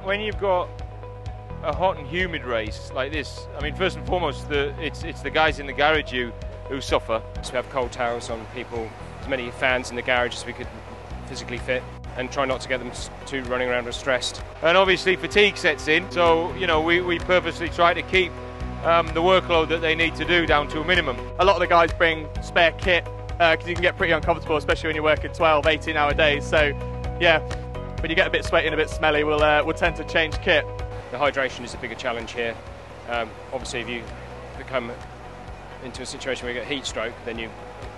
when you've got a hot and humid race like this, I mean, first and foremost, it's the guys in the garage who suffer. So we have cold towels on people, as many fans in the garage as we could physically fit, and try not to get them too running around or stressed. And obviously fatigue sets in, so you know we purposely try to keep the workload that they need to do down to a minimum. A lot of the guys bring spare kit because you can get pretty uncomfortable, especially when you're working 12, 18-hour days. So yeah, when you get a bit sweaty and a bit smelly, we'll tend to change kit. The hydration is a bigger challenge here. Obviously, if you become into a situation where you get heat stroke, then you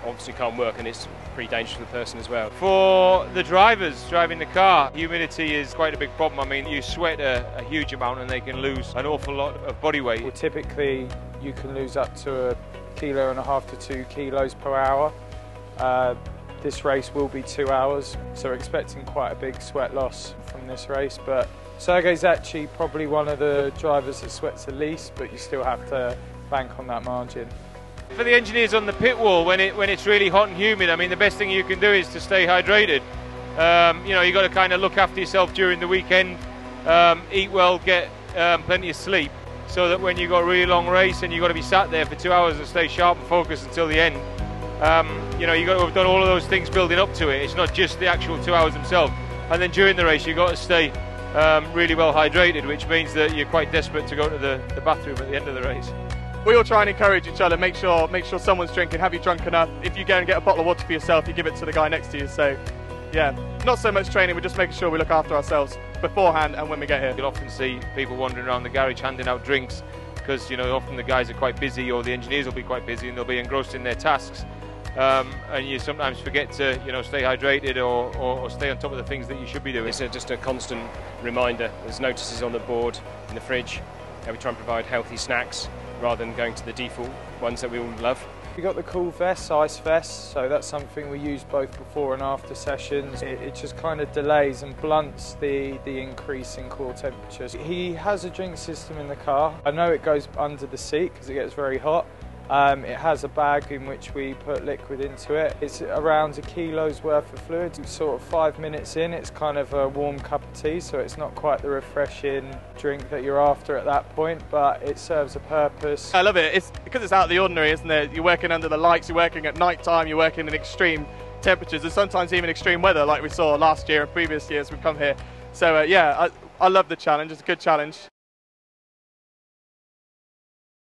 obviously can't work, and it's pretty dangerous for the person as well. For the drivers driving the car, humidity is quite a big problem. I mean, you sweat a huge amount and they can lose an awful lot of body weight. Well, typically you can lose up to 1.5 kilos to 2 kilos per hour. This race will be 2 hours, so we're expecting quite a big sweat loss from this race. But Sergey's actually probably one of the drivers that sweats the least, but you still have to bank on that margin. For the engineers on the pit wall, when it's really hot and humid, I mean, the best thing you can do is to stay hydrated. You know, you've got to kind of look after yourself during the weekend, eat well, get plenty of sleep, so that when you've got a really long race and you've got to be sat there for 2 hours and stay sharp and focused until the end, you know, you've got to have done all of those things building up to it. It's not just the actual 2 hours themselves. And then during the race, you've got to stay really well hydrated, which means that you're quite desperate to go to the bathroom at the end of the race. We all try and encourage each other, make sure someone's drinking. Have you drunk enough? If you go and get a bottle of water for yourself, you give it to the guy next to you. So yeah, not so much training, we're just making sure we look after ourselves beforehand and when we get here. You'll often see people wandering around the garage handing out drinks because, you know, often the guys are quite busy, or the engineers will be quite busy and they'll be engrossed in their tasks. And you sometimes forget to, you know, stay hydrated or stay on top of the things that you should be doing. It's just a constant reminder. There's notices on the board, in the fridge, and we try and provide healthy snacks rather than going to the default ones that we all love. We got the cool vests, ice vests, so that's something we use both before and after sessions. It just kind of delays and blunts the increase in core temperatures. He has a drink system in the car. I know it goes under the seat because it gets very hot. It has a bag in which we put liquid into it. It's around 1 kilo's worth of fluid. Sort of 5 minutes in, it's kind of a warm cup of tea, so it's not quite the refreshing drink that you're after at that point, but it serves a purpose. I love it. It's because it's out of the ordinary, isn't it? You're working under the lights, you're working at night time, you're working in extreme temperatures, and sometimes even extreme weather, like we saw last year and previous years we've come here. So yeah, I love the challenge. It's a good challenge.